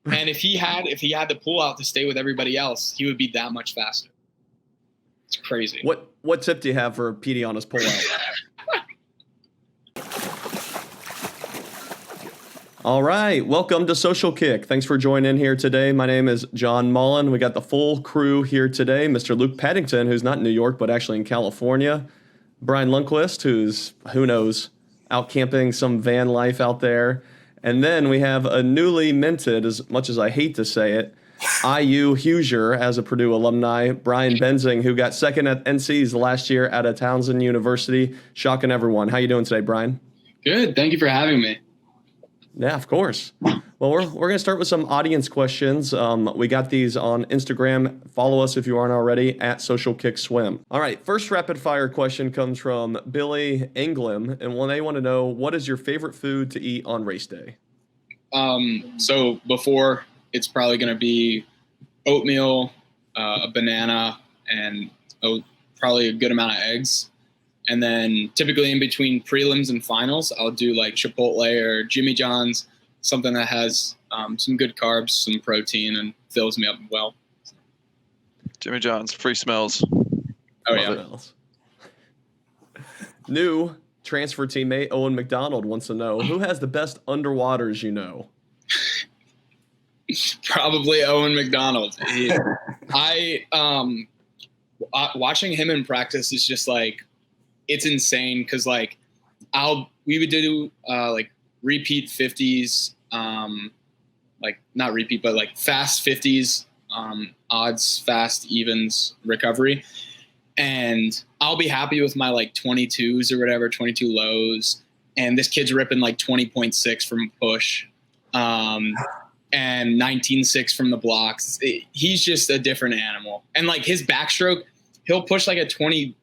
And if he had the pull out to stay with everybody else, he would be that much faster. It's crazy. What tip do you have for Petey on his pull out? All right, welcome to Social Kick. Thanks for joining in here today. My name is John Mullen. We got the full crew here today. Mr. Luke Paddington, who's not in New York, but actually in California. Brian Lundquist, who's, who knows, out camping some van life out there. And then we have a newly minted, as much as I hate to say it, IU Hoosier as a Purdue alumni, Brian Benzing, who got second at NCs last year out of Towson University. Shocking everyone. How you doing today, Brian? Good. Thank you for having me. Yeah, of course. Well, we're going to start with some audience questions. We got these on Instagram. Follow us if you aren't already at Social Kick Swim. All right, first rapid fire question comes from Billy Englam, and they want to know, what is your favorite food to eat on race day? So before, it's probably going to be oatmeal, a banana, and probably a good amount of eggs. And then typically in between prelims and finals, I'll do like Chipotle or Jimmy John's, something that has some good carbs, some protein, and fills me up well. Jimmy John's, free smells. Oh, yeah. Smells. New transfer teammate Owen McDonald wants to know, who has the best underwaters you know? Probably Owen McDonald. Watching him in practice is just like, it's insane because like we would do like repeat 50s, like not repeat, but like fast 50s, odds, fast, evens, recovery. And I'll be happy with my like 22s or whatever, 22 lows. And this kid's ripping like 20.6 from push and 19.6 from the blocks. He's just a different animal. And like his backstroke, he'll push like a 22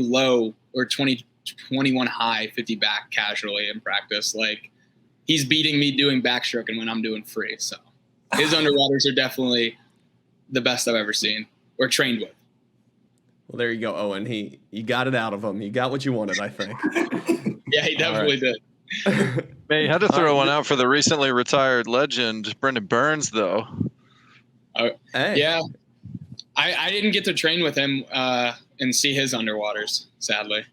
low or 21 high, 50 back casually in practice. Like he's beating me doing backstroking when I'm doing free. So his underwaters are definitely the best I've ever seen or trained with. Well, there you go, Owen. You got it out of him. You got what you wanted, I think. Yeah, he definitely did. Man, you had to throw one out for the recently retired legend, Brendan Burns, though. Hey. Yeah. I didn't get to train with him and see his underwaters, sadly.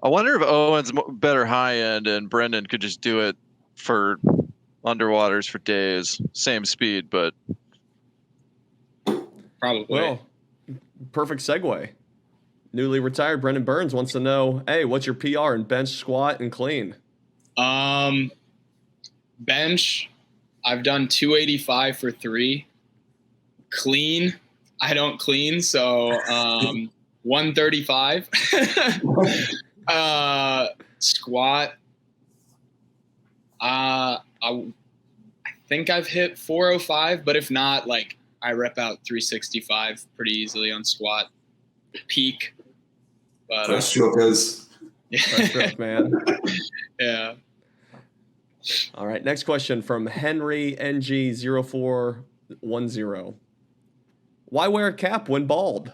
I wonder if Owen's better high end and Brendan could just do it for underwaters for days. Same speed, but. Probably. Well, perfect segue. Newly retired Brendan Burns wants to know, hey, what's your PR in bench, squat, and clean? Bench, I've done 285 for 3. Clean, I don't clean, so 135. Squat, I think I've hit 405, but if not, like I rep out 365 pretty easily on squat. Peak. But, breaststrokers. Breaststroke, man. Yeah. All right, next question from Henry NG0410. Why wear a cap when bald?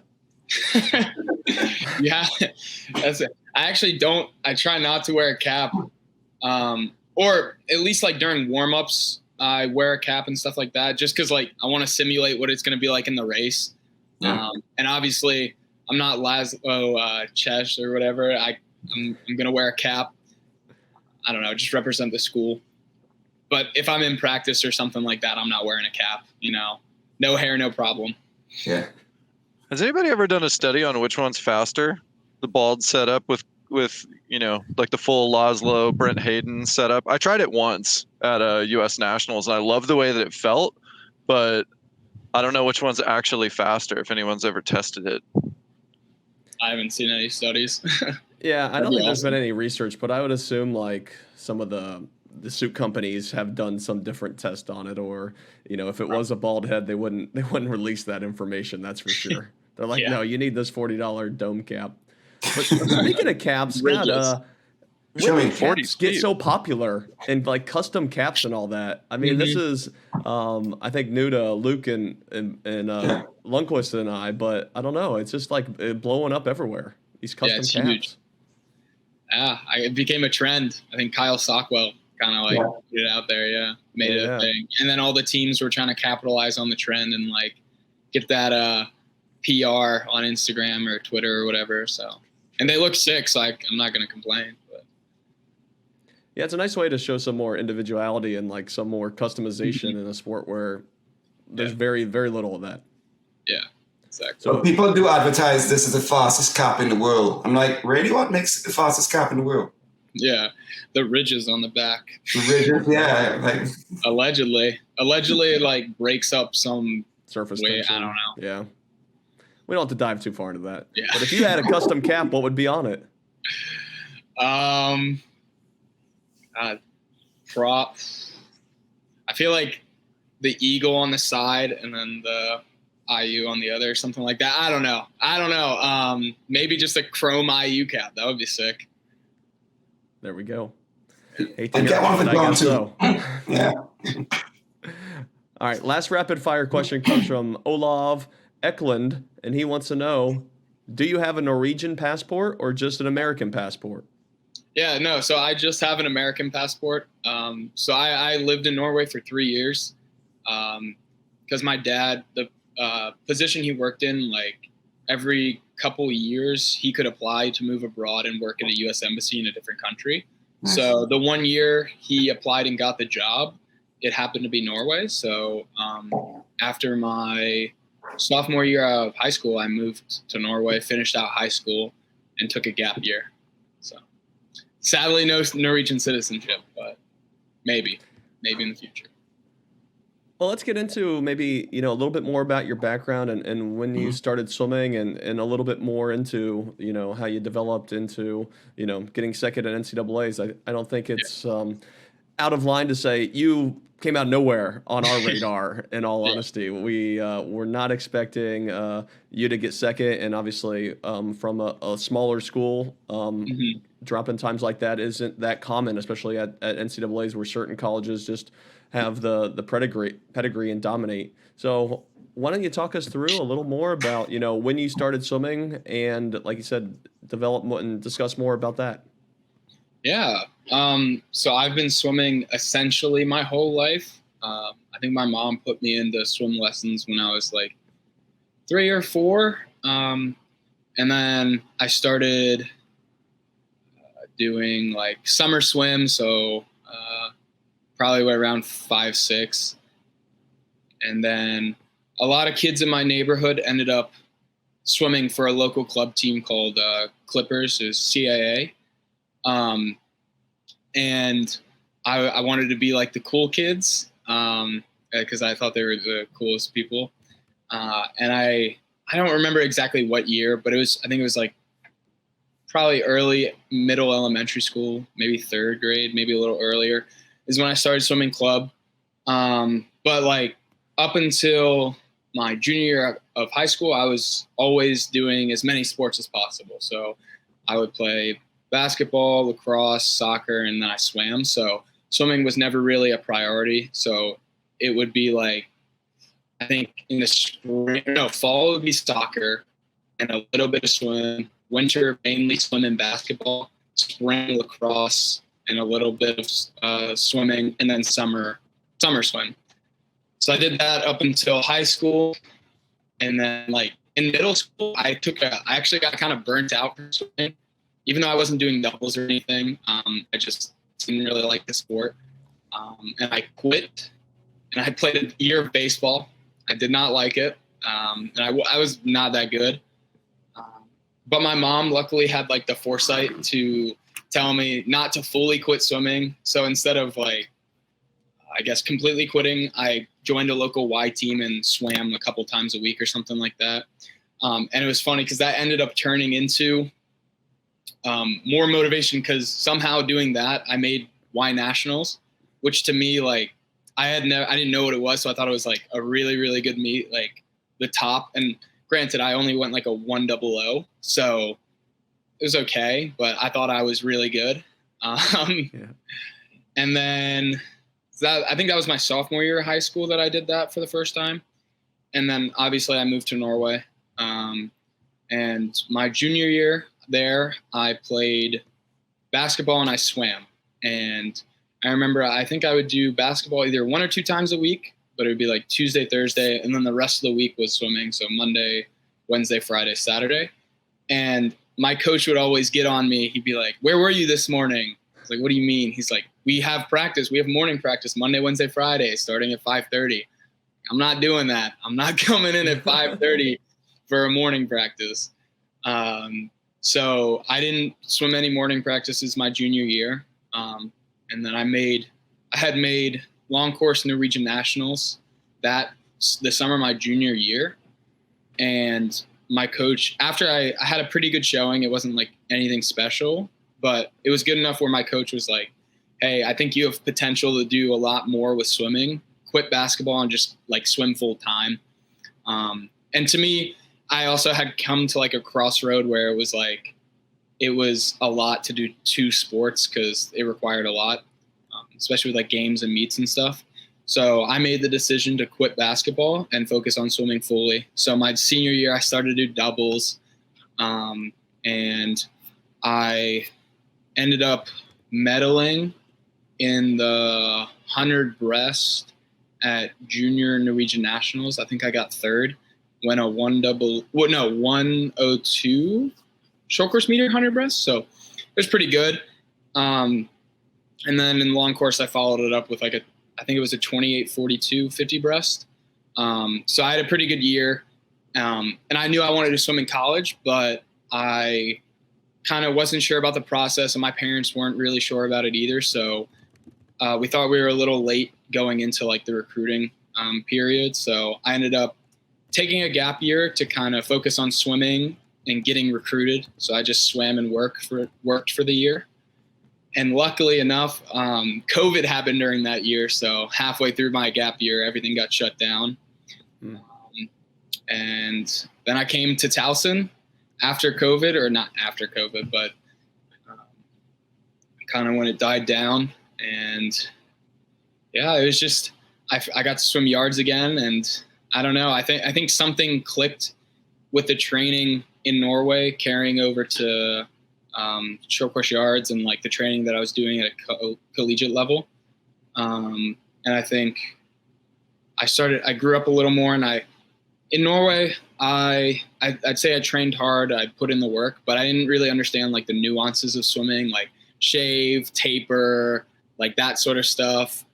Yeah, that's it. I actually don't. I try not to wear a cap, or at least like during warm-ups, I wear a cap and stuff like that, just because like I want to simulate what it's going to be like in the race. Yeah. And obviously, I'm not Laszlo Chesh or whatever. I'm going to wear a cap. I don't know, just represent the school. But if I'm in practice or something like that, I'm not wearing a cap. You know, no hair, no problem. Yeah. Has anybody ever done a study on which one's faster? The bald setup with you know, like the full Laszlo, Brent Hayden setup. I tried it once at US Nationals, and I love the way that it felt, but I don't know which one's actually faster, if anyone's ever tested it. I haven't seen any studies. Yeah, I don't think there's been any research, but I would assume like some of the suit companies have done some different test on it, or you know, if it was a bald head, they wouldn't release that information. That's for sure. They're like, no, you need this $40 dome cap. But speaking of caps, God, when caps get so popular and like custom caps and all that. I mean, this is I think new to Luke and Lundquist and I, but I don't know. It's just like blowing up everywhere. These custom caps. Huge. Yeah, it became a trend. I think Kyle Sockwell kind of like put it out there. Yeah, made it a thing. And then all the teams were trying to capitalize on the trend and like get that PR on Instagram or Twitter or whatever. So, and they look sick, so I'm not going to complain. But. Yeah, it's a nice way to show some more individuality and like some more customization in a sport where there's very, very little of that. Yeah, exactly. So people do advertise this as the fastest cap in the world. I'm like, really? What makes it the fastest cap in the world? Yeah, the ridges on the back. The ridges, yeah. Like allegedly, it like breaks up some surface way. tension. I don't know. Yeah, we don't have to dive too far into that. Yeah. But if you had a custom cap, what would be on it? Prop. I feel like the eagle on the side and then the IU on the other, something like that. I don't know. Maybe just a chrome IU cap. That would be sick. There we go. I'd get one for John too. Yeah. All right. Last rapid fire question comes from Olav Eklund, and he wants to know, do you have a Norwegian passport or just an American passport? Yeah, no. So I just have an American passport. So I lived in Norway for 3 years because my dad, the position he worked in, like every couple years, he could apply to move abroad and work at a U.S. embassy in a different country. Nice. So the 1 year he applied and got the job, it happened to be Norway. So after my sophomore year of high school, I moved to Norway, finished out high school, and took a gap year. So sadly, no Norwegian citizenship, but maybe in the future. Well, let's get into maybe, a little bit more about your background and when you started swimming and a little bit more into, how you developed into, getting second at NCAAs. I don't think it's out of line to say you came out of nowhere on our radar, in all honesty. We were not expecting you to get second, and obviously from a smaller school, dropping times like that isn't that common, especially at NCAAs where certain colleges just have the pedigree and dominate. So why don't you talk us through a little more about, when you started swimming and, like you said, develop and discuss more about that? Yeah. So I've been swimming essentially my whole life. I think my mom put me into swim lessons when I was like 3 or 4. And then I started doing like summer swim. So probably around 5, 6. And then a lot of kids in my neighborhood ended up swimming for a local club team called Clippers, is CAA. And I wanted to be like the cool kids because I thought they were the coolest people. And I don't remember exactly what year, but I think it was like probably middle elementary school, maybe 3rd grade, maybe a little earlier, is when I started swimming club. But like up until my junior year of high school, I was always doing as many sports as possible. So I would play basketball, lacrosse, soccer, and then I swam. So swimming was never really a priority. So it would be like, I think in the fall would be soccer and a little bit of swim. Winter, mainly swim and basketball. Spring, lacrosse, and a little bit of swimming, and then summer swim. So I did that up until high school. And then like in middle school, I actually got kind of burnt out from swimming. Even though I wasn't doing doubles or anything, I just didn't really like the sport. And I quit, and I played a year of baseball. I did not like it, and I was not that good. But my mom luckily had like the foresight to tell me not to fully quit swimming. So instead of like, I guess, completely quitting, I joined a local Y team and swam a couple times a week or something like that. And it was funny because that ended up turning into more motivation, because somehow doing that, I made Y Nationals, which to me, like, I didn't know what it was. So I thought it was like a really, really good meet, like the top. And granted, I only went like a 100, so it was okay, but I thought I was really good. And then I think that was my sophomore year of high school that I did that for the first time. And then obviously I moved to Norway. And my junior year there, I played basketball and I swam. And I remember I think I would do basketball either 1 or 2 times a week, but it would be like Tuesday, Thursday, and then the rest of the week was swimming. So Monday, Wednesday, Friday, Saturday. And my coach would always get on me. He'd be like, "Where were you this morning?" I was like, "What do you mean?" He's like, "We have practice. We have morning practice Monday, Wednesday, Friday, starting at 5:30. I'm not doing that. I'm not coming in at 5:30 for a morning practice. So I didn't swim any morning practices my junior year. And then I had made long course Norwegian nationals the summer of my junior year. And my coach, after I had a pretty good showing, it wasn't like anything special, but it was good enough where my coach was like, "Hey, I think you have potential to do a lot more with swimming. Quit basketball and just like swim full time." And to me, I also had come to like a crossroad where it was a lot to do 2 sports because it required a lot, especially with like games and meets and stuff. So I made the decision to quit basketball and focus on swimming fully. So my senior year, I started to do doubles, and I ended up medaling in the 100 breast at junior Norwegian nationals. I think I got 3rd. Went a 102 short course meter 100 breast. So it was pretty good. And then in long course, I followed it up with I think it was a 28:42 50 breast. So I had a pretty good year. And I knew I wanted to swim in college, but I kind of wasn't sure about the process, and my parents weren't really sure about it either. So we thought we were a little late going into like the recruiting period. So I ended up taking a gap year to kind of focus on swimming and getting recruited. So I just swam and worked for the year. And luckily enough, COVID happened during that year. So halfway through my gap year, everything got shut down. And then I came to Towson after COVID, or not after COVID, but kind of when it died down. And yeah, it was just, I got to swim yards again. And I don't know, I think something clicked with the training in Norway carrying over to short course yards and like the training that I was doing at a collegiate level. And I think I grew up a little more, and in Norway, I'd say I trained hard. I put in the work, but I didn't really understand like the nuances of swimming, like shave, taper, like that sort of stuff.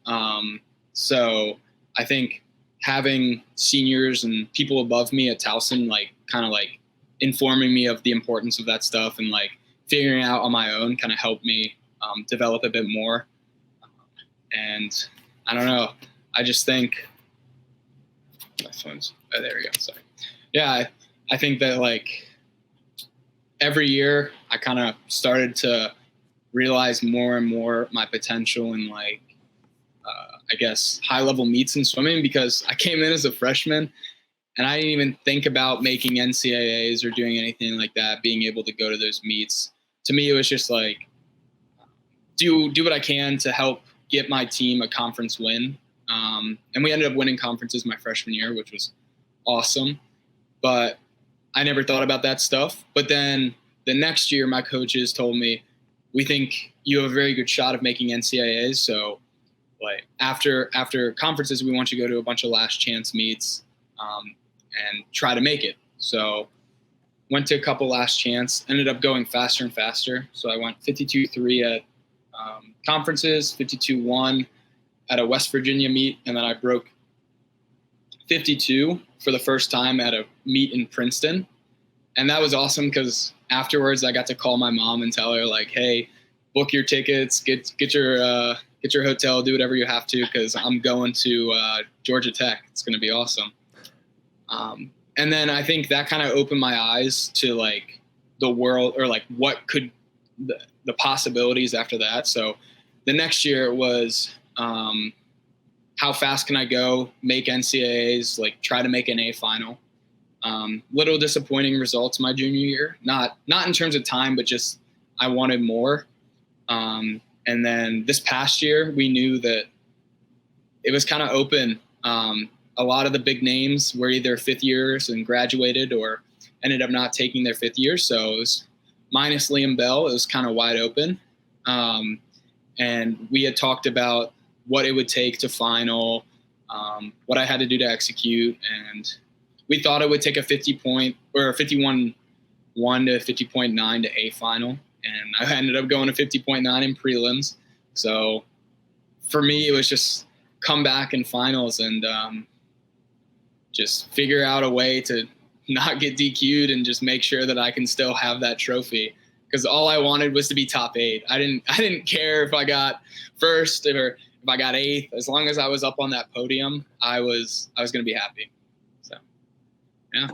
So I think having seniors and people above me at Towson, like kind of like informing me of the importance of that stuff and like figuring out on my own kind of helped me develop a bit more. And I don't know, I just think my phone's, oh, there we go. Sorry. Yeah. I think that like every year I kind of started to realize more and more my potential in like, I guess, high level meets in swimming, because I came in as a freshman and I didn't even think about making NCAAs or doing anything like that, being able to go to those meets. To me, it was just like, do what I can to help get my team a conference win. And we ended up winning conferences my freshman year, which was awesome. But I never thought about that stuff. But then the next year, my coaches told me, "We think you have a very good shot of making NCAAs. So like after conferences, we want you to go to a bunch of last chance meets and try to make it." So went to a couple last chance, ended up going faster and faster. So I went 52.3 at conferences, 52.1 at a West Virginia meet, and then I broke 52 for the first time at a meet in Princeton. And that was awesome because afterwards I got to call my mom and tell her like, "Hey, book your tickets, get your hotel, do whatever you have to, because I'm going to Georgia Tech. It's going to be awesome." And then I think that kind of opened my eyes to like the world, or like what could the possibilities after that. So the next year it was how fast can I go, make NCAAs, like try to make an A final. Little disappointing results my junior year, not in terms of time, but just I wanted more. And then this past year, we knew that it was kind of open. A lot of the big names were either 5th years and graduated or ended up not taking their 5th year. So it was minus Liam Bell. It was kind of wide open. and we had talked about what it would take to final, what I had to do to execute, and we thought it would take a 50-point or a 51.1 to 50.9 to A final, and I ended up going to 50.9 in prelims. So for me, it was just come back in finals and just figure out a way to not get DQ'd and just make sure that I can still have that trophy. Because all I wanted was to be top 8. I didn't care if I got first or if I got 8th. As long as I was up on that podium, I was going to be happy. So, yeah.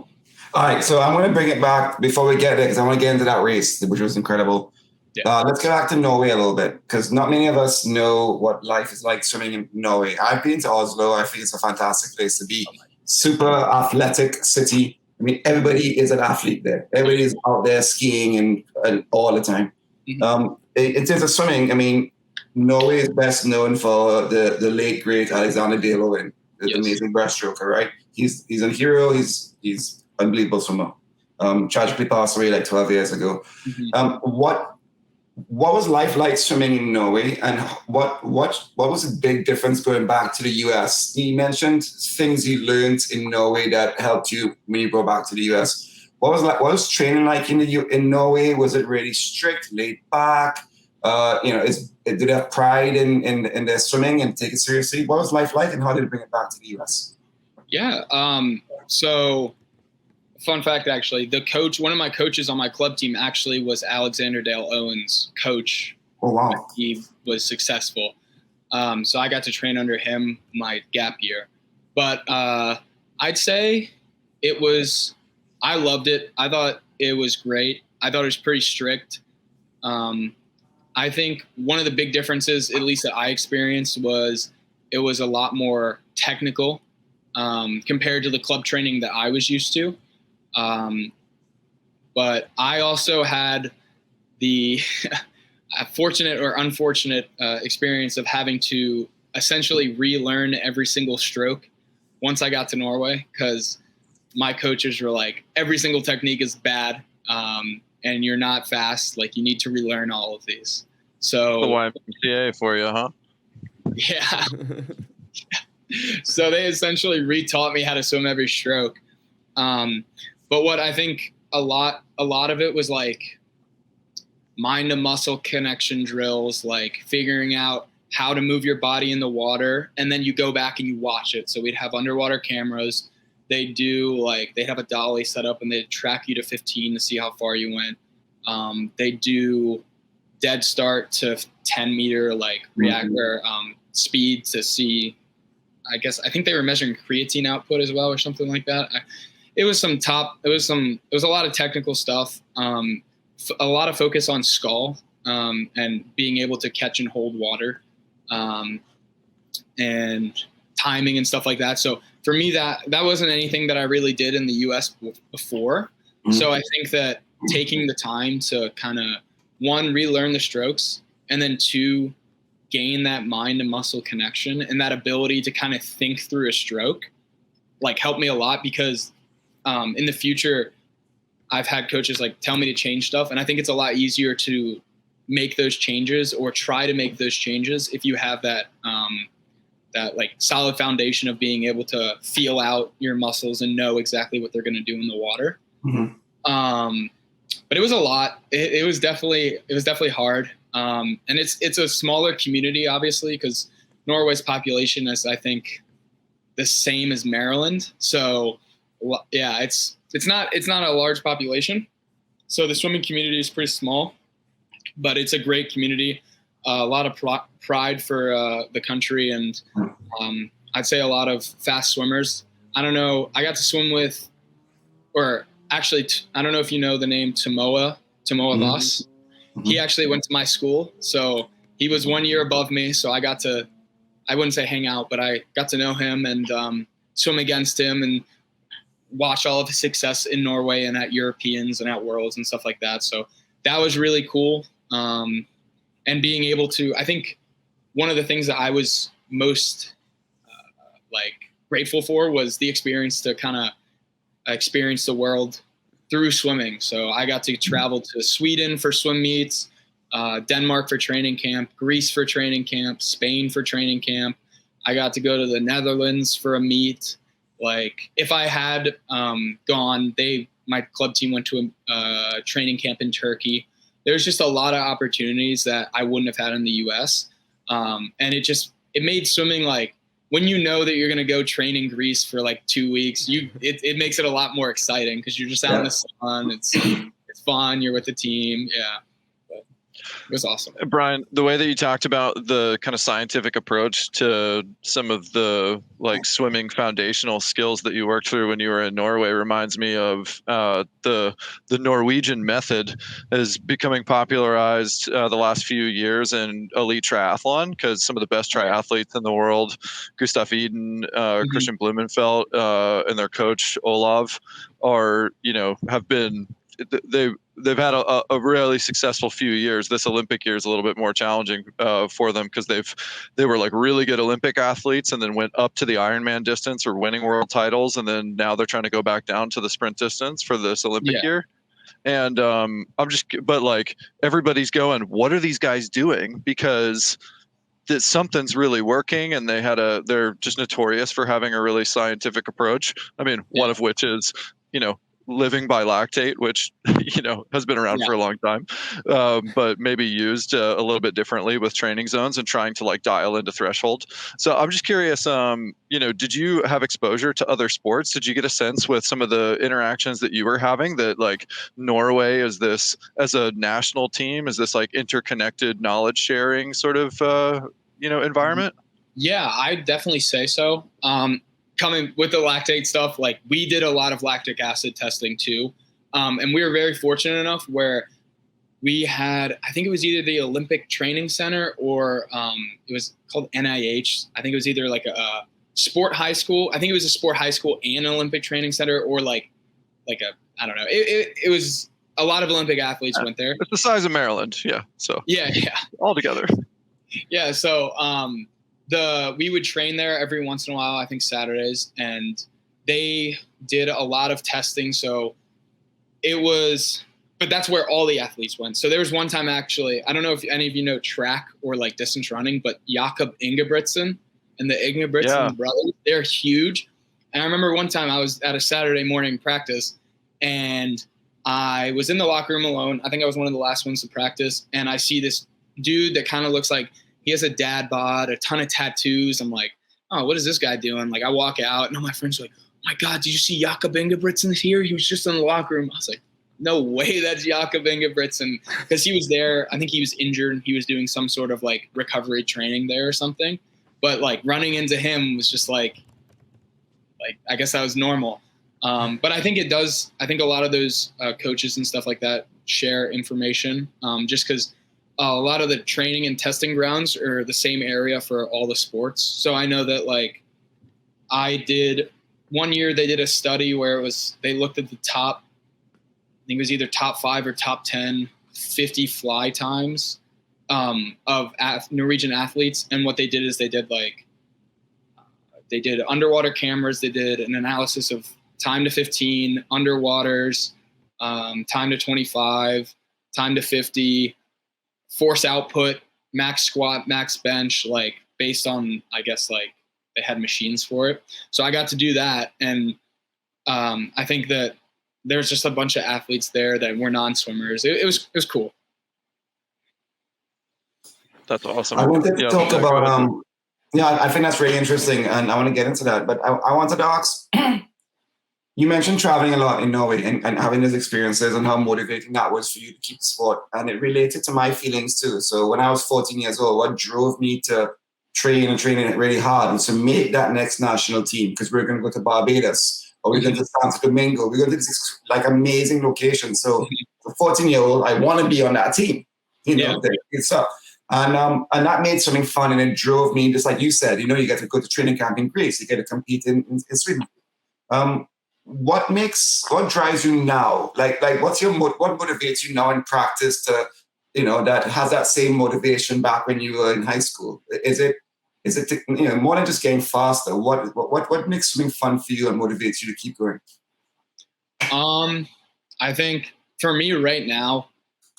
All right, so I'm going to bring it back before we get there because I want to get into that race, which was incredible. Yeah. Let's get back to Norway a little bit because not many of us know what life is like swimming in Norway. I've been to Oslo. I think it's a fantastic place to be. Super athletic city. I mean, everybody is an athlete there. Everybody is out there skiing and all the time. Mm-hmm. In terms of swimming, I mean, Norway is best known for the late great Alexander Dale Owen, the amazing breaststroker, right? He's a hero. He's unbelievable swimmer. Tragically passed away like 12 years ago. Mm-hmm. What was life like swimming in Norway, and what was the big difference going back to the US? You mentioned things you learned in Norway that helped you when you go back to the US. What was training like in Norway? Was it really strict, laid back? Do they have pride in their swimming and take it seriously? What was life like, and how did it bring it back to the US? Yeah. So fun fact, actually, one of my coaches on my club team actually was Alexander Dale Owen's coach. Oh, wow. He was successful. So I got to train under him my gap year. But I'd say I loved it. I thought it was great. I thought it was pretty strict. I think one of the big differences, at least that I experienced, was it was a lot more technical compared to the club training that I was used to. But I also had the fortunate or unfortunate experience of having to essentially relearn every single stroke once I got to Norway, because my coaches were like, every single technique is bad, and you're not fast. Like, you need to relearn all of these. So the YMCA for you, huh? Yeah. So they essentially retaught me how to swim every stroke. But what I think a lot of it was like mind to muscle connection drills, like figuring out how to move your body in the water, and then you go back and you watch it. So we'd have underwater cameras. They'd have a dolly set up and they'd track you to 15 to see how far you went. They do dead start to 10 meter reactor speed to see. I think they were measuring creatine output as well or something like that. It was a lot of technical stuff, a lot of focus on skull, and being able to catch and hold water, and timing and stuff like that. So for me, that wasn't anything that I really did in the US before. Mm-hmm. So I think that taking the time to kind of, 1, relearn the strokes, and then 2, gain that mind to muscle connection and that ability to kind of think through a stroke, helped me a lot, because in the future, I've had coaches tell me to change stuff. And I think it's a lot easier to make those changes or try to make those changes if you have that solid foundation of being able to feel out your muscles and know exactly what they're going to do in the water. Mm-hmm. But it was a lot. It was definitely hard. And it's a smaller community, obviously, because Norway's population is, I think, the same as Maryland. So yeah, it's not a large population. So the swimming community is pretty small, but it's a great community. A lot of pride for the country, and I'd say a lot of fast swimmers. I don't know. I got to swim with, or actually, I don't know if you know the name Tomoa Voss. Mm-hmm. He actually went to my school, so he was 1 year above me. So I wouldn't say hang out, but I got to know him and swim against him and watch all of his success in Norway and at Europeans and at Worlds and stuff like that. So that was really cool. And being able to, I think one of the things that I was most grateful for was the experience to kind of experience the world through swimming. So I got to travel to Sweden for swim meets, Denmark for training camp, Greece for training camp, Spain for training camp. I got to go to the Netherlands for a meet. Like if I had gone, my club team went to a training camp in Turkey. There's just a lot of opportunities that I wouldn't have had in the US. And it made swimming like, when you know that you're going to go train in Greece for like 2 weeks, it makes it a lot more exciting because you're just out in the sun. It's fun. You're with the team. Yeah. But it was awesome. Brian, the way that you talked about the kind of scientific approach to some of the like swimming foundational skills that you worked through when you were in Norway reminds me of the Norwegian method is becoming popularized the last few years in elite triathlon, because some of the best triathletes in the world, Gustav Iden, Christian Blumenfeld, and their coach Olav have been they've had a really successful few years. This Olympic year is a little bit more challenging for them because they were like really good Olympic athletes and then went up to the Ironman distance or winning world titles, and then now they're trying to go back down to the sprint distance for this Olympic year. And but like everybody's going, what are these guys doing? Because that something's really working, and they're just notorious for having a really scientific approach. I mean, one of which is, living by lactate, which, has been around for a long time, but maybe used a little bit differently with training zones and trying to like dial into threshold. So I'm just curious, did you have exposure to other sports? Did you get a sense with some of the interactions that you were having that like Norway as a national team, is this like interconnected knowledge sharing sort of, environment? Yeah, I'd definitely say so. Coming with the lactate stuff, like we did a lot of lactic acid testing too. And we were very fortunate enough where we had, I think it was either the Olympic Training Center or it was called NIH. I think it was either like a sport high school. I think it was a sport high school and an Olympic Training Center, or I don't know. It was a lot of Olympic athletes went there. It's the size of Maryland. Yeah. So yeah. All together. Yeah. So, we would train there every once in a while, I think Saturdays, and they did a lot of testing. So but that's where all the athletes went. So there was one time actually, I don't know if any of you know track or like distance running, but Jakob Ingebrigtsen and the Ingebrigtsen brothers, they're huge. And I remember one time I was at a Saturday morning practice and I was in the locker room alone. I think I was one of the last ones to practice. And I see this dude that kind of looks like he has a dad bod, a ton of tattoos. I'm like, oh, what is this guy doing? Like I walk out and all my friends are like, oh my God, did you see Jakob Ingebrigtsen here? He was just in the locker room. I was like, no way that's Jakob Ingebrigtsen, because he was there. I think he was injured and he was doing some sort of like recovery training there or something. But like running into him was just like I guess that was normal. But I think I think a lot of those coaches and stuff like that share information just because a lot of the training and testing grounds are the same area for all the sports. So I know that like one year they did a study where they looked at the top, I think it was either top 5 or top 10, 50 fly times of Norwegian athletes. And what they did is they did underwater cameras. They did an analysis of time to 15, underwaters, time to 25, time to 50, force output, max squat, max bench, like based on, I guess, like they had machines for it. So I got to do that. And I think that there's just a bunch of athletes there that were non-swimmers. It was cool. That's awesome. I wanted to talk about, I think that's really interesting and I want to get into that, but I wanted to ask, you mentioned traveling a lot in Norway and having those experiences and how motivating that was for you to keep the sport. And it related to my feelings too. So when I was 14 years old, what drove me to train it really hard and to make that next national team, because we're going to go to Barbados or we're going to Santo Domingo. We're going to this like amazing location. So as a 14-year-old, I want to be on that team. It's up. And that made something fun and it drove me, just like you said, you get to go to training camp in Greece, you get to compete in Sweden. What drives you now? Like what motivates you now in practice to, that has that same motivation back when you were in high school? Is it more than just getting faster? What makes swimming fun for you and motivates you to keep going? I think for me right now,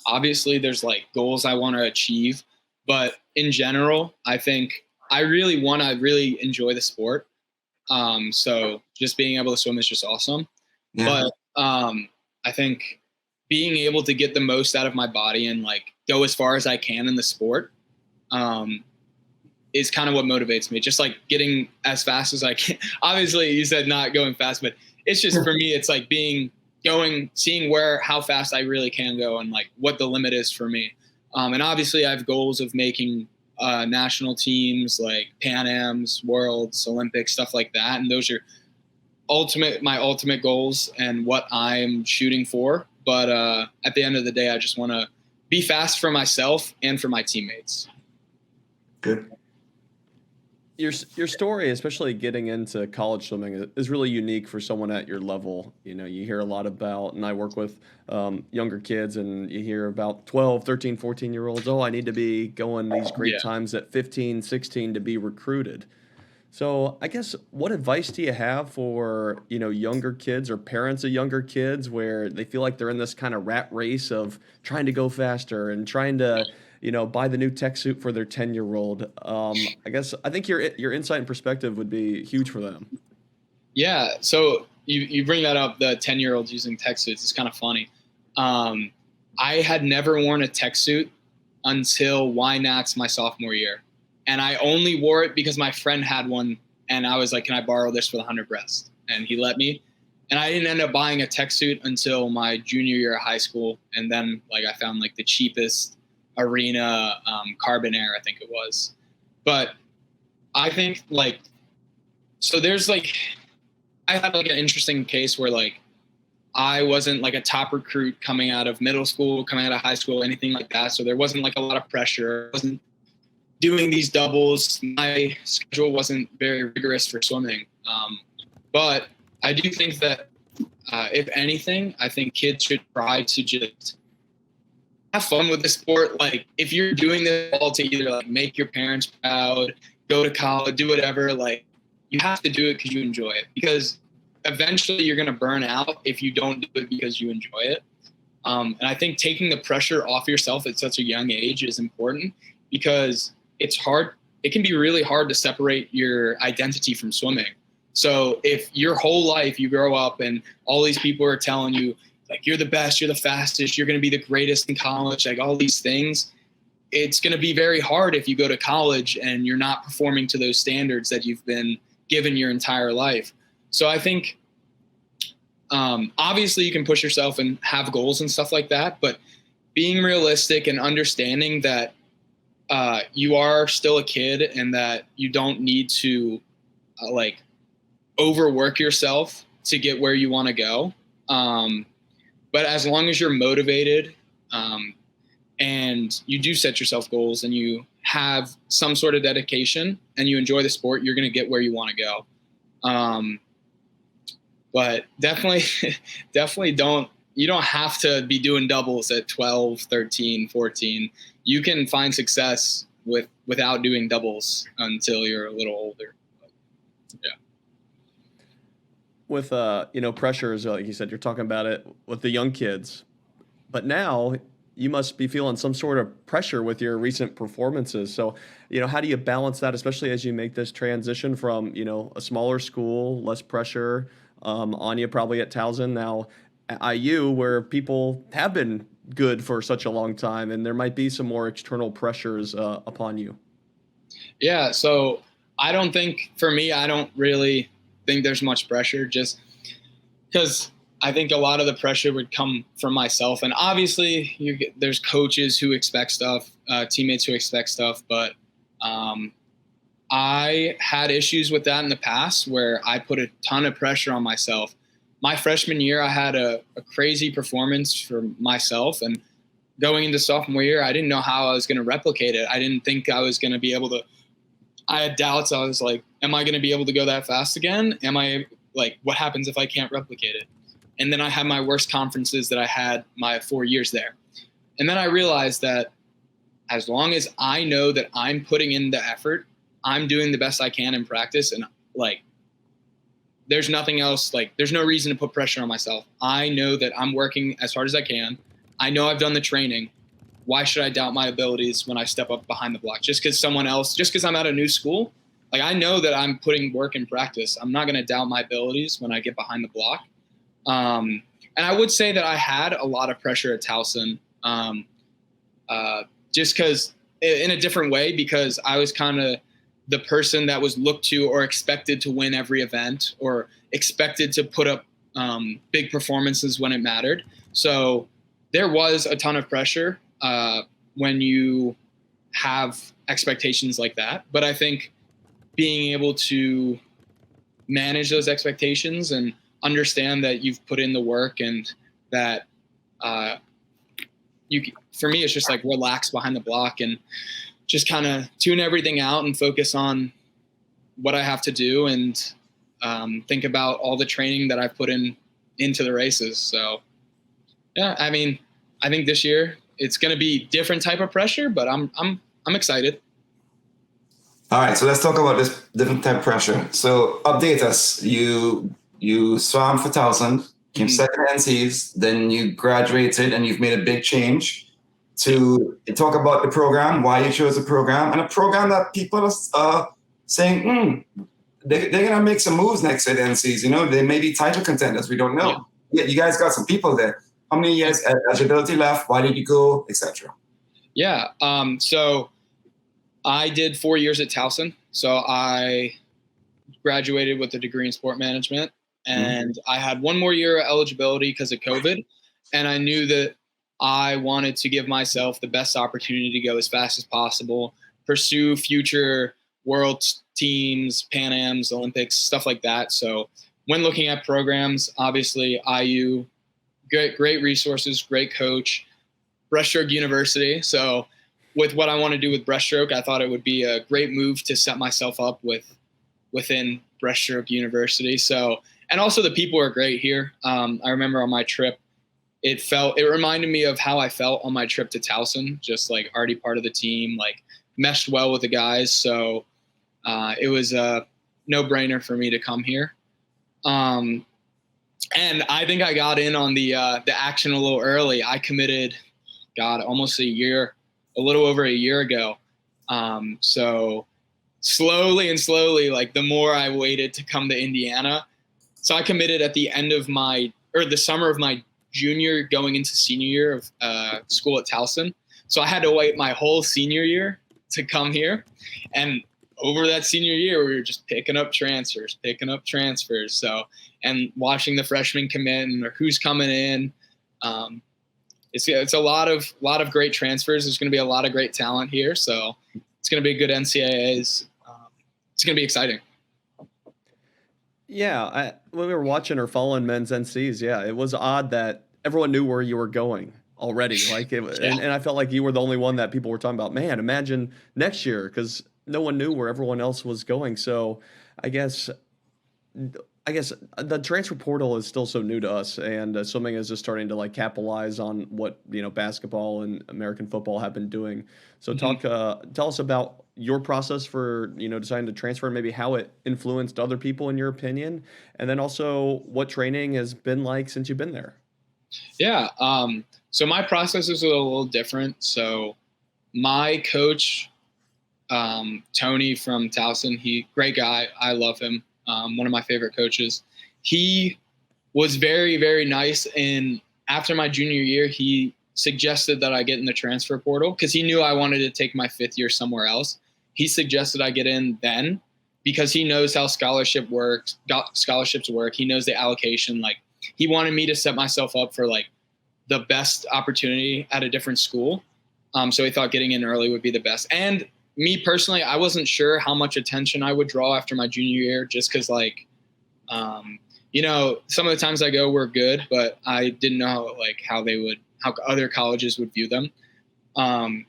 obviously there's like goals I want to achieve, but in general, I think I really enjoy the sport. So just being able to swim is just awesome. Yeah. But I think being able to get the most out of my body and like go as far as I can in the sport is kind of what motivates me. Just like getting as fast as I can. Obviously, you said not going fast, but it's just for me, it's like seeing how fast I really can go and like what the limit is for me. And obviously, I have goals of making national teams, like Pan Ams, Worlds, Olympics, stuff like that. And those are my ultimate goals and what I'm shooting for. But at the end of the day, I just want to be fast for myself and for my teammates. Good. Your story, especially getting into college swimming, is really unique for someone at your level. You know, you hear a lot about, and I work with younger kids, and you hear about 12, 13, 14-year-olds. Oh, I need to be going these great times at 15, 16 to be recruited. So I guess what advice do you have for, younger kids or parents of younger kids where they feel like they're in this kind of rat race of trying to go faster and trying to buy the new tech suit for their 10-year-old. I think your insight and perspective would be huge for them. Yeah. So you bring that up, the 10-year-olds using tech suits. It's kind of funny. I had never worn a tech suit until YNATS my sophomore year. And I only wore it because my friend had one. And I was like, can I borrow this for the 100 breast? And he let me. And I didn't end up buying a tech suit until my junior year of high school. And then I found the cheapest Arena Carbon Air, I think it was. But I think so there's I had an interesting case where I wasn't a top recruit coming out of middle school, coming out of high school, anything like that. So there wasn't a lot of pressure. I wasn't doing these doubles. My schedule wasn't very rigorous for swimming. But I do think that if anything, I think kids should try to just have fun with the sport. If you're doing this all to either make your parents proud, go to college, do whatever, you have to do it because you enjoy it. Because eventually you're going to burn out if you don't do it because you enjoy it. And I think taking the pressure off yourself at such a young age is important because it's hard. It can be really hard to separate your identity from swimming. So if your whole life you grow up and all these people are telling you, you're the best, you're the fastest, you're going to be the greatest in college, all these things, it's going to be very hard if you go to college and you're not performing to those standards that you've been given your entire life. So I think obviously you can push yourself and have goals and stuff like that, but being realistic and understanding that you are still a kid and that you don't need to overwork yourself to get where you want to go. But as long as you're motivated and you do set yourself goals and you have some sort of dedication and you enjoy the sport, you're going to get where you want to go. But definitely you don't have to be doing doubles at 12, 13, 14. You can find success without doing doubles until you're a little older. Yeah. With pressures, like you said, you're talking about it with the young kids, but now you must be feeling some sort of pressure with your recent performances. So, how do you balance that, especially as you make this transition from, a smaller school, less pressure on you probably at Towson, now at IU, where people have been good for such a long time, and there might be some more external pressures upon you? Yeah, so I don't really think there's much pressure, just because I think a lot of the pressure would come from myself. And obviously there's coaches who expect stuff, teammates who expect stuff, but I had issues with that in the past where I put a ton of pressure on myself. My freshman year, I had a crazy performance for myself, and going into sophomore year, I didn't know how I was going to replicate it. I didn't think I was going to be able to. I had doubts. I was like, am I going to be able to go that fast again? What happens if I can't replicate it? And then I had my worst conferences that I had my 4 years there. And then I realized that as long as I know that I'm putting in the effort, I'm doing the best I can in practice, and there's nothing else, there's no reason to put pressure on myself. I know that I'm working as hard as I can. I know I've done the training. Why should I doubt my abilities when I step up behind the block? Just because I'm at a new school, like I know that I'm putting work in practice. I'm not going to doubt my abilities when I get behind the block. And I would say that I had a lot of pressure at Towson, just because in a different way, because I was kind of the person that was looked to or expected to win every event or expected to put up big performances when it mattered. So there was a ton of pressure when you have expectations like that. But I think being able to manage those expectations and understand that you've put in the work and that for me, it's just like relax behind the block and just kind of tune everything out and focus on what I have to do and think about all the training that I've put into the races. So yeah, I mean, I think this year it's going to be different type of pressure, but I'm excited. All right, so let's talk about this different type of pressure. So update us. You swam for Towson, came second NCs, then you graduated, and you've made a big change to talk about the program, why you chose the program, and a program that people are saying, they're going to make some moves next at NCs. You know, they may be title contenders. We don't know. Yeah, you guys got some people there. How many years eligibility left? Why did you go, etc.? Yeah. So I did 4 years at Towson. So I graduated with a degree in sport management, and I had one more year of eligibility because of COVID. And I knew that I wanted to give myself the best opportunity to go as fast as possible, pursue future world teams, Pan Ams, Olympics, stuff like that. So when looking at programs, obviously IU, great resources, great coach, Breaststroke University. So with what I want to do with breaststroke, I thought it would be a great move to set myself up within Breaststroke University. So, and also the people are great here. I remember on my trip, it reminded me of how I felt on my trip to Towson, just like already part of the team, like meshed well with the guys. So it was a no-brainer for me to come here. And I think I got in on the action a little early. I committed, almost a little over a year ago. So slowly, like the more I waited to come to Indiana. So I committed at the end of the summer of my junior going into senior year of school at Towson. So I had to wait my whole senior year to come here. And over that senior year, we were just picking up transfers. So, and watching the freshmen come in or who's coming in. It's a lot of great transfers. There's going to be a lot of great talent here. So it's going to be good NCAAs. It's going to be exciting. Yeah. When we were watching or following men's NCs, it was odd that everyone knew where you were going already. And I felt like you were the only one that people were talking about, man, imagine next year, because no one knew where everyone else was going. So I guess the transfer portal is still so new to us, and swimming is just starting to like capitalize on what basketball and American football have been doing. So tell us about your process for deciding to transfer, and maybe how it influenced other people in your opinion, and then also what training has been like since you've been there. Yeah. So my process is a little different. So my coach, Tony from Towson, great guy. I love him. One of my favorite coaches. He was very, very nice. And after my junior year, he suggested that I get in the transfer portal because he knew I wanted to take my 5th year somewhere else. He suggested I get in then because he knows how scholarships work. He knows the allocation. Like, he wanted me to set myself up for like the best opportunity at a different school. So he thought getting in early would be the best. And me personally, I wasn't sure how much attention I would draw after my junior year, just because like, some of the times I go were good, but I didn't know how other colleges would view them.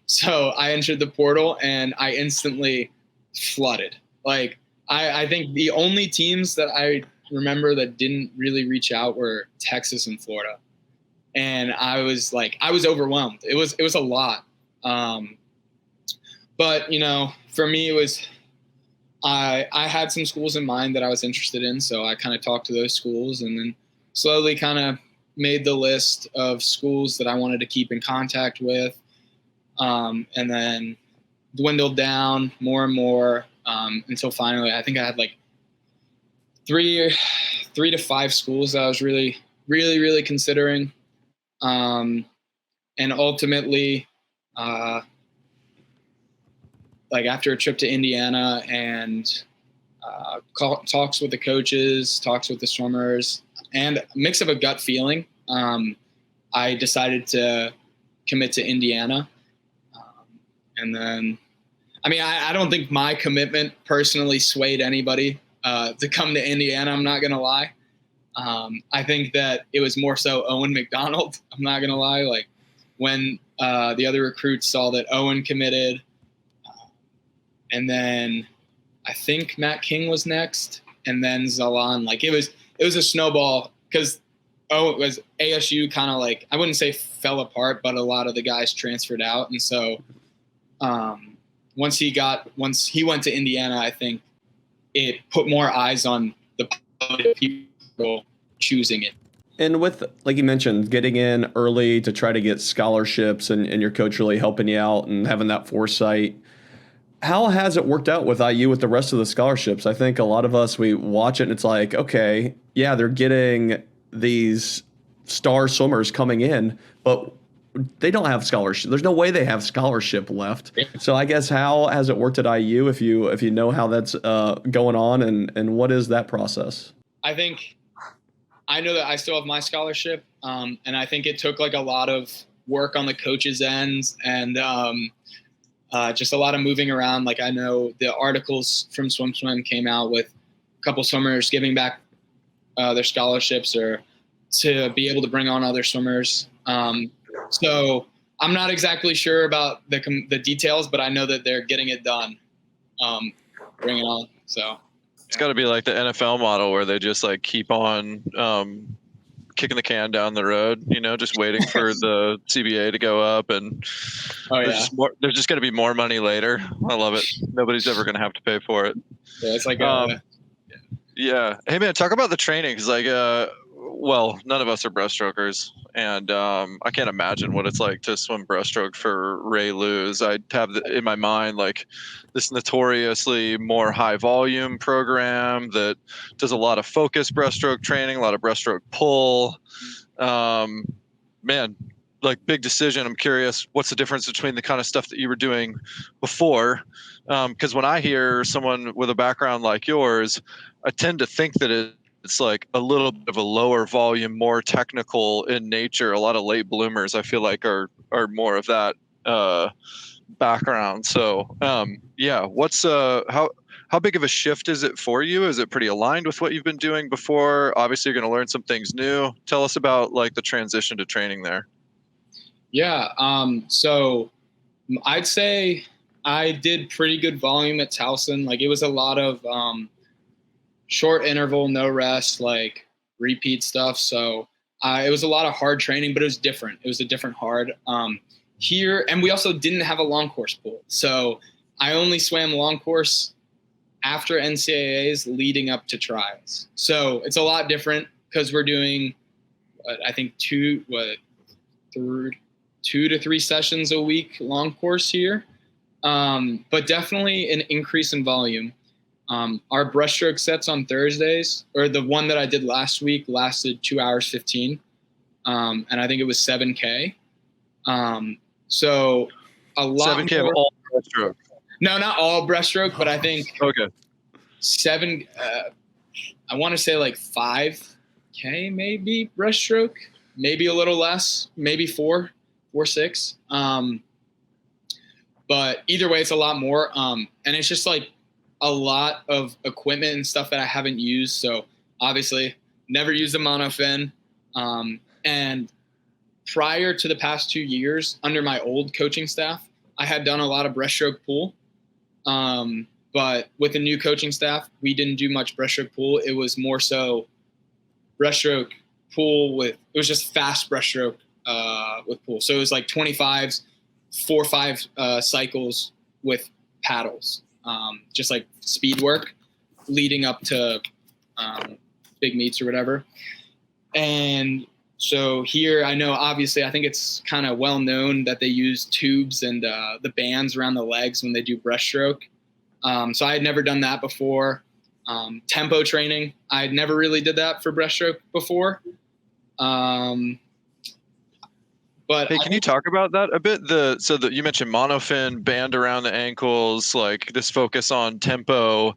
So I entered the portal and I instantly flooded. Like, I think the only teams that I remember that didn't really reach out were Texas and Florida. And I was overwhelmed. It was a lot. But, for me, it was, I had some schools in mind that I was interested in. So I kind of talked to those schools and then slowly kind of made the list of schools that I wanted to keep in contact with, and then dwindled down more and more until finally I think I had like three to five schools that I was really considering, and ultimately, like after a trip to Indiana and talks with the coaches, talks with the swimmers, and a mix of a gut feeling, I decided to commit to Indiana. And then, I mean, I don't think my commitment personally swayed anybody to come to Indiana. I'm not going to lie. I think that it was more so Owen McDonald. I'm not going to lie. Like when the other recruits saw that Owen committed, and then I think Matt King was next, and then Zalan. Like it was a snowball because it was ASU kind of like, I wouldn't say fell apart, but a lot of the guys transferred out, and so once he went to Indiana, I think it put more eyes on the people choosing it. And with, like you mentioned, getting in early to try to get scholarships and your coach really helping you out and having that foresight, how has it worked out with IU with the rest of the scholarships? I think a lot of us, we watch it and it's like, okay, yeah, they're getting these star swimmers coming in, but they don't have scholarship. There's no way they have scholarship left. So I guess how has it worked at IU if you know how that's going on and what is that process? I think I know that I still have my scholarship, and I think it took like a lot of work on the coaches' ends and just a lot of moving around. Like I know the articles from Swim came out with a couple swimmers giving back their scholarships or to be able to bring on other swimmers. So I'm not exactly sure about the details, but I know that they're getting it done. Bring it on. So it's got to be like the NFL model where they just like keep on kicking the can down the road, just waiting for the CBA to go up, and there's just going to be more money later. I love it. Nobody's ever going to have to pay for it. Yeah, it's like yeah. Hey man, talk about the training, because like well, none of us are breaststrokers, and I can't imagine what it's like to swim breaststroke for Ray Lewis. I have in my mind like this notoriously more high volume program that does a lot of focus breaststroke training, a lot of breaststroke pull. Man, like big decision. I'm curious, what's the difference between the kind of stuff that you were doing before? Because when I hear someone with a background like yours, I tend to think that it's like a little bit of a lower volume, more technical in nature. A lot of late bloomers, I feel like, are more of that background. So yeah, what's how big of a shift is it for you? Is it pretty aligned with what you've been doing before? Obviously, you're going to learn some things new. Tell us about like the transition to training there. Yeah. So I'd say I did pretty good volume at Towson. Like it was a lot of short interval, no rest, like repeat stuff. So it was a lot of hard training, but it was different. It was a different hard here. And we also didn't have a long course pool. So I only swam long course after NCAAs leading up to trials. So it's a lot different because we're doing, I think 2 to 3 sessions a week long course here. But definitely an increase in volume. Our breaststroke sets on Thursdays, or the one that I did last week, lasted 2 hours 15. And I think it was 7K. So a lot 7K more, of all breaststroke. No, not all breaststroke, but I think okay. 7, I want to say like 5K maybe breaststroke, maybe a little less, maybe 4, 6. But either way, it's a lot more. And it's just like a lot of equipment and stuff that I haven't used. So obviously never used a monofin. And prior to the past 2 years under my old coaching staff, I had done a lot of breaststroke pool. But with the new coaching staff, we didn't do much breaststroke pool. It was more so breaststroke pool it was just fast breaststroke with pool. So it was like 25s, 4 or 5 cycles with paddles, just like speed work leading up to big meets or whatever. And So here, I know, obviously, I think it's kind of well known that they use tubes and the bands around the legs when they do breaststroke. So I had never done that before. Tempo training, I never really did that for breaststroke before. But hey, can you talk about that a bit? So that you mentioned monofin, band around the ankles, like this focus on tempo,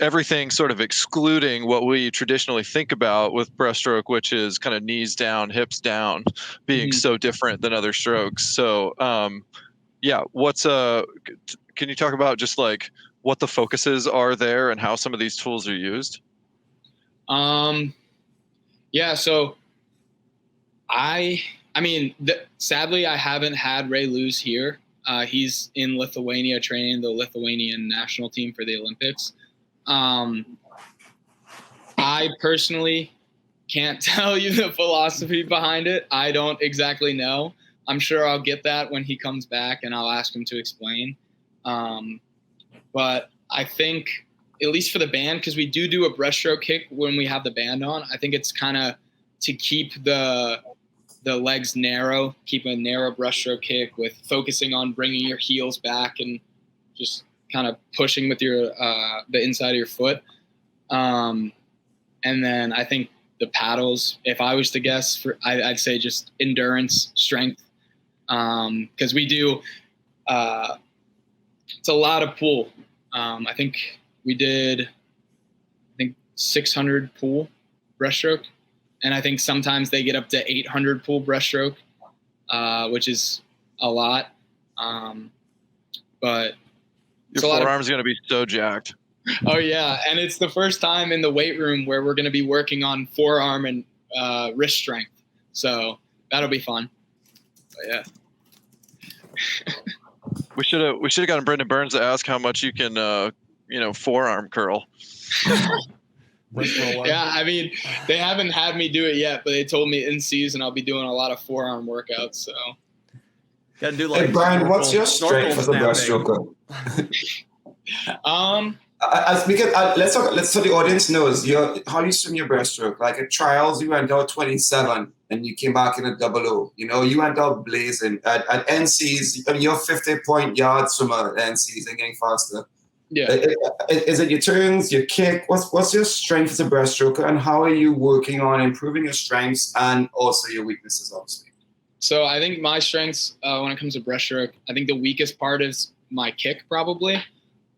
everything sort of excluding what we traditionally think about with breaststroke, which is kind of knees down, hips down, being so different than other strokes. So, yeah, can you talk about just like what the focuses are there and how some of these tools are used? Yeah, so sadly, I haven't had Ray lose here. He's in Lithuania training the Lithuanian national team for the Olympics. I personally can't tell you the philosophy behind it. I don't exactly know. I'm sure I'll get that when he comes back, and I'll ask him to explain. But I think, at least for the band, because we do a breaststroke kick when we have the band on, I think it's kind of to keep the legs narrow, keep a narrow breaststroke kick with focusing on bringing your heels back and just kind of pushing with your the inside of your foot. And then I think the paddles, if I was to guess, I'd say just endurance, strength, because we do it's a lot of pull. I think we did 600 pull breaststroke. And I think sometimes they get up to 800 pull breaststroke, which is a lot. But your forearm's going to be so jacked. Oh, yeah. And it's the first time in the weight room where we're going to be working on forearm and wrist strength. So that'll be fun. But, yeah. We should have gotten Brendan Burns to ask how much you can, forearm curl. Yeah, I mean, they haven't had me do it yet, but they told me in season I'll be doing a lot of forearm workets. So, gotta do like. Hey Brian, what's your strength as a breaststroker? Let's so the audience knows how you swim your breaststroke. Like at trials, you went out 27 and you came back in a 00. You went out blazing. At NCs, you're 50-point yard swimmer at NCs and getting faster. Yeah. Is it your turns, your kick? What's your strength as a breaststroker, and how are you working on improving your strengths and also your weaknesses, obviously? So I think my strengths when it comes to breaststroke, I think the weakest part is my kick probably.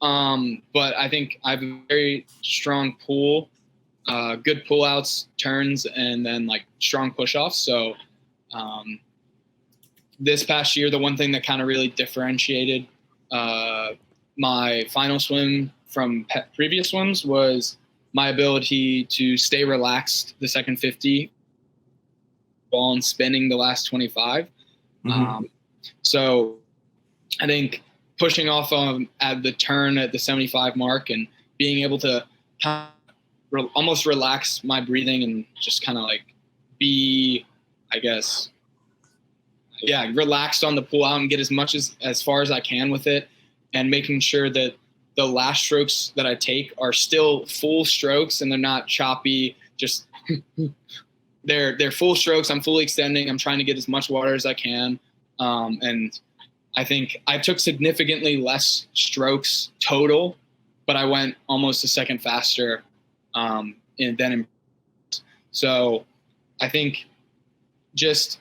But I think I have a very strong pull, good pull outs, turns, and then like strong push offs. So this past year, the one thing that kind of really differentiated my final swim from previous swims was my ability to stay relaxed the second 50 ball and spinning the last 25. So I think pushing off at the turn at the 75 mark and being able to kind of almost relax my breathing and just kind of like be, I guess, relaxed on the pull out and get as much as far as I can with it, and making sure that the last strokes that I take are still full strokes and they're not choppy, just they're full strokes. I'm fully extending. I'm trying to get as much water as I can. And I think I took significantly less strokes total, but I went almost a second faster So I think just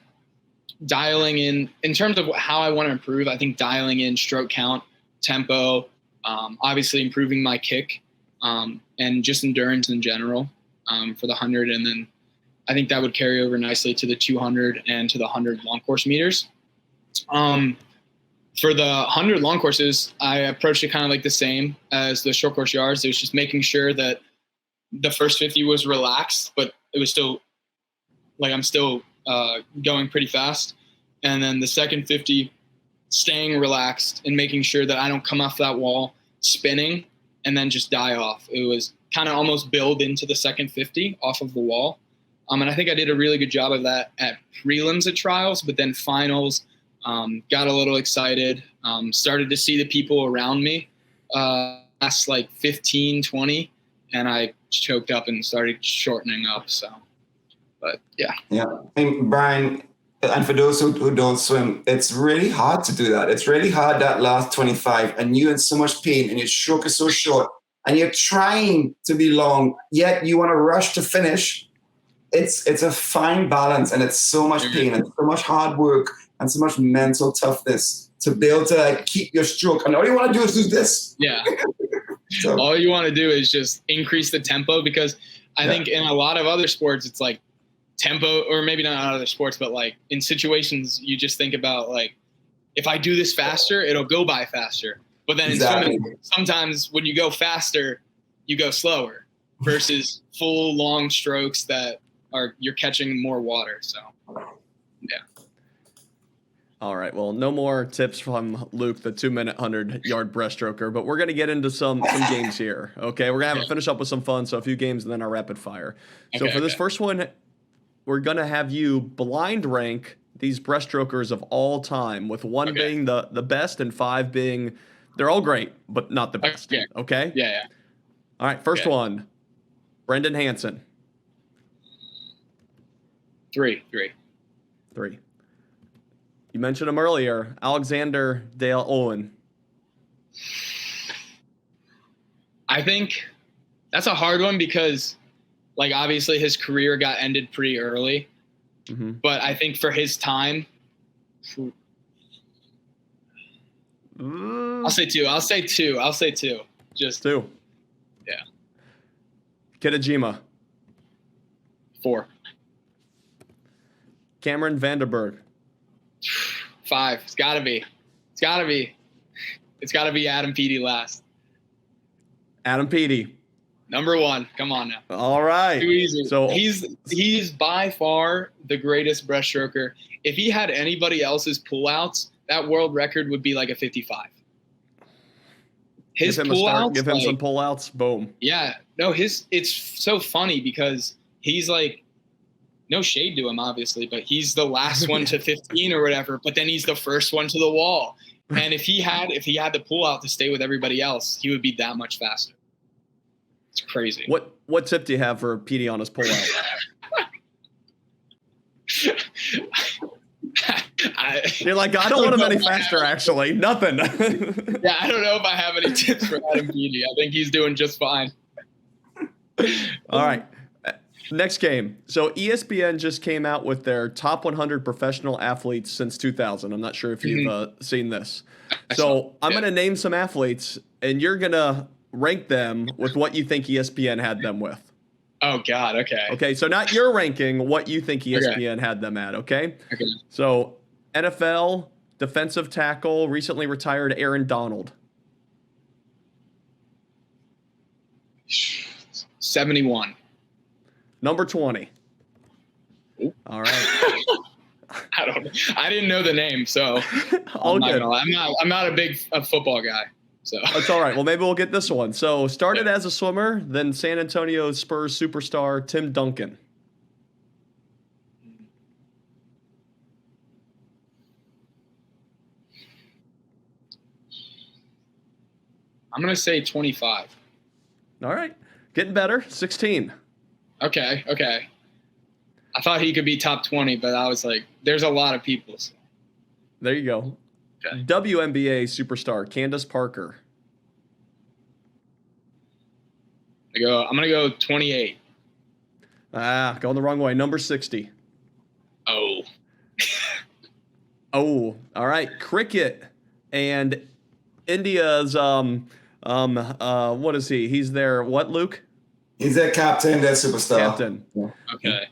dialing in terms of how I want to improve, I think dialing in stroke count, tempo, obviously improving my kick, and just endurance in general for the 100. And then I think that would carry over nicely to the 200 and to the 100 long course meters. For the 100 long courses, I approached it kind of like the same as the short course yards. It was just making sure that the first 50 was relaxed, but it was still like I'm still going pretty fast. And then the second 50, staying relaxed and making sure that I don't come off that wall spinning and then just die off. It was kind of almost build into the second 50 off of the wall. And I think I did a really good job of that at prelims at trials, but then finals, got a little excited, started to see the people around me last like 15, 20, and I choked up and started shortening up. So But yeah. Yeah. I mean, Brian, and for those who don't swim, it's really hard to do that. It's really hard that last 25, and you're in so much pain, and your stroke is so short, and you're trying to be long, yet you want to rush to finish. It's a fine balance, and it's so much pain and so much hard work and so much mental toughness to be able to keep your stroke. And all you want to do is do this. Yeah. So, all you want to do is just increase the tempo, because I think in a lot of other sports, it's like tempo, or maybe not other sports, but like in situations, you just think about like, if I do this faster, it'll go by faster. But then in swimming, sometimes when you go faster, you go slower versus full long strokes that you're catching more water. So, yeah. All right. Well, no more tips from Luke, the 2-minute 100-yard breaststroker, but we're going to get into some games here. Okay. We're going to finish up with some fun. So a few games and then our rapid fire. So for this first one, we're going to have you blind rank these breaststrokers of all time, with 1 being the best and 5 being, they're all great, but not the best. Okay? Yeah. All right. First one, Brendan Hansen. 3. You mentioned him earlier, Alexander Dale Owen. I think that's a hard one because, like, obviously his career got ended pretty early. Mm-hmm. But I think for his time, I'll say 2. Just 2. Yeah. Kitajima. 4. Cameron Vanderberg. 5. It's gotta be Adam Peaty last. Adam Peaty. Number 1. Come on now. All right. Too easy. So he's by far the greatest breaststroker. If he had anybody else's pullouts, that world record would be like a 55. His pullouts, give him some pullouts. Boom. Yeah. No, it's so funny because he's like, no shade to him, obviously, but he's the last one to 15 or whatever. But then he's the first one to the wall. And if he had the pullout to stay with everybody else, he would be that much faster. It's crazy. What tip do you have for Petey on his pullout? You're like, I don't want him any faster, actually. Nothing. Yeah, I don't know if I have any tips for Adam Peaty. I think he's doing just fine. All right. Next game. So ESPN just came out with their top 100 professional athletes since 2000. I'm not sure if you've seen this. So I'm going to name some athletes, and you're going to rank them with what you think ESPN had them with. Oh, God. Okay. Okay. So not your ranking, what you think ESPN had them at. Okay. So NFL defensive tackle, recently retired Aaron Donald. 71. Number 20. Ooh. All right. I didn't know the name, so all good. I'm not a big football guy. So that's all right. Well, maybe we'll get this one. So started as a swimmer, then San Antonio Spurs superstar Tim Duncan. I'm going to say 25. All right. Getting better. 16. Okay. I thought he could be top 20, but I was like, there's a lot of people. So. There you go. Okay. WNBA superstar Candace Parker. I'm going to go 28. Going the wrong way. Number 60. Oh. All right. Cricket and India's what is he? He's their what, Luke? He's their captain, their superstar. Captain. Yeah. Okay.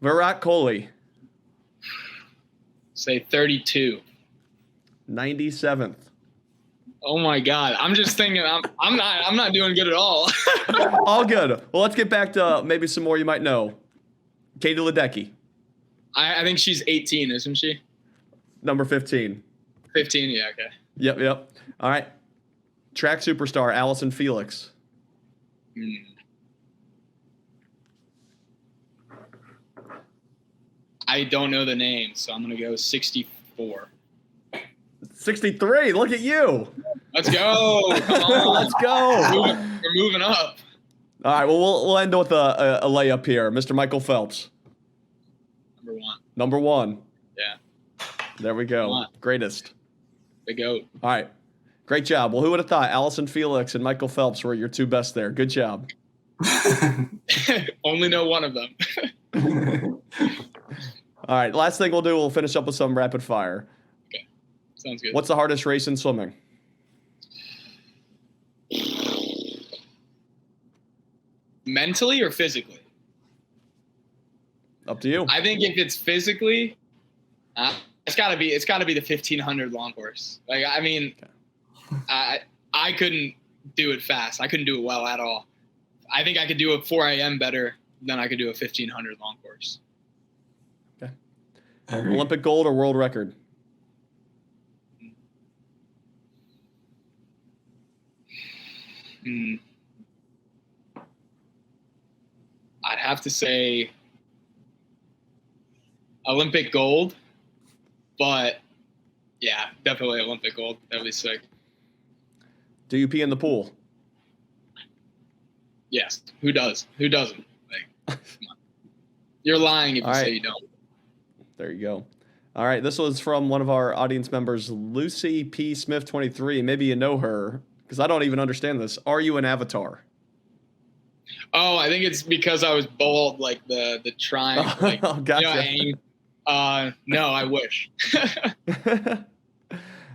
Virat Kohli. Say 32. 97th. Oh my God! I'm just thinking I'm not doing good at all. All good. Well, let's get back to maybe some more you might know. Katie Ledecky. I think she's 18, isn't she? Number 15. 15, yeah, okay. Yep. All right. Track superstar Allison Felix. I don't know the name, so I'm gonna go 64. 63. Look at you. Let's go. Come on. Let's go. We're moving up. All right. Well, we'll end with a layup here. Mr. Michael Phelps. Number 1. Yeah. There we go. Greatest. The GOAT. All right. Great job. Well, who would have thought Allison Felix and Michael Phelps were your 2 best there? Good job. Only know one of them. All right. Last thing we'll finish up with some rapid fire. Okay. Sounds good. What's the hardest race in swimming? Mentally or physically? Up to you. I think if it's physically, it's got to be the 1500 long course. Like, I mean, I couldn't do it fast. I couldn't do it well at all. I think I could do a 4 a.m. better than I could do a 1500 long course. Okay. Olympic gold or world record? I'd have to say Olympic gold, but yeah, definitely Olympic gold. That'd be sick. Do you pee in the pool? Yes. Who does? Who doesn't? Like, come on. You're lying if you say you don't. There you go. All right. This was from one of our audience members, Lucy P. Smith 23. Maybe you know her because I don't even understand this. Are you an avatar? Oh, I think it's because I was bald, like the triangle. Like, gotcha. You know, no, I wish.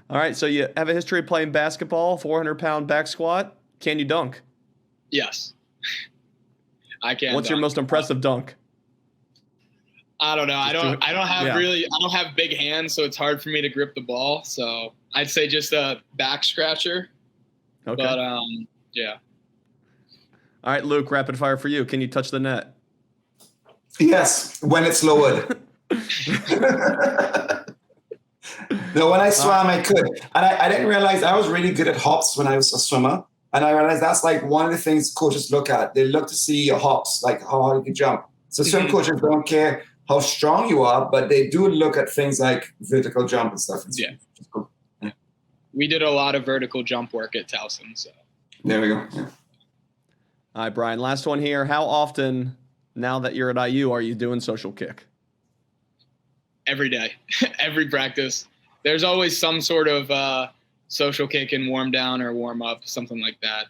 All right. So you have a history of playing basketball, 400-pound back squat. Can you dunk? Yes. I can. What's your most impressive dunk? I don't know. I don't have big hands, so it's hard for me to grip the ball. So I'd say just a back scratcher. Okay. But yeah. All right, Luke, rapid fire for you. Can you touch the net? Yes, when it's lowered. No, when I swam, I could. And I didn't realize I was really good at hops when I was a swimmer. And I realized that's like one of the things coaches look at. They look to see your hops, like how hard you can jump. So swim coaches don't care how strong you are, but they do look at things like vertical jump and stuff. Yeah. Cool. Yeah. We did a lot of vertical jump work at Towson. So there we go. Yeah. All right, Brian, last one here. How often, now that you're at IU, are you doing social kick? Every day, every practice. There's always some sort of social kick and warm down or warm up, something like that.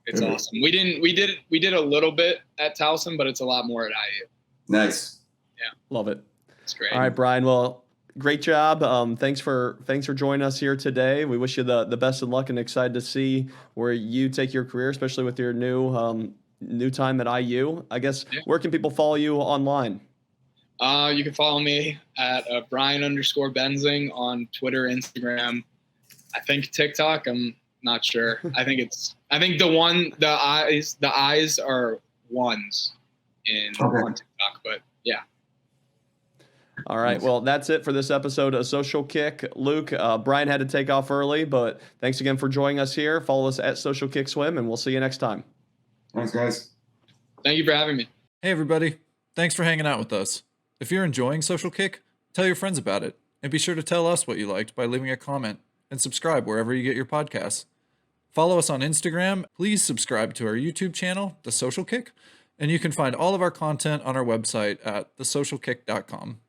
It's awesome. We did a little bit at Towson, but it's a lot more at IU. Nice. Yeah. Love it. It's great. All right, Brian. Well, great job. Thanks for joining us here today. We wish you the best of luck and excited to see where you take your career, especially with your new time at IU. I guess, where can people follow you online? You can follow me at Brian_Benzing on Twitter, Instagram. I think TikTok. I'm not sure. I think the eyes are ones on TikTok, but yeah. All right. Well, that's it for this episode of Social Kick. Luke, Brian had to take off early, but thanks again for joining us here. Follow us at Social Kick Swim, and we'll see you next time. Thanks, guys. Thank you for having me. Hey, everybody. Thanks for hanging out with us. If you're enjoying Social Kick, tell your friends about it. And be sure to tell us what you liked by leaving a comment and subscribe wherever you get your podcasts. Follow us on Instagram. Please subscribe to our YouTube channel, The Social Kick. And you can find all of our content on our website at thesocialkick.com.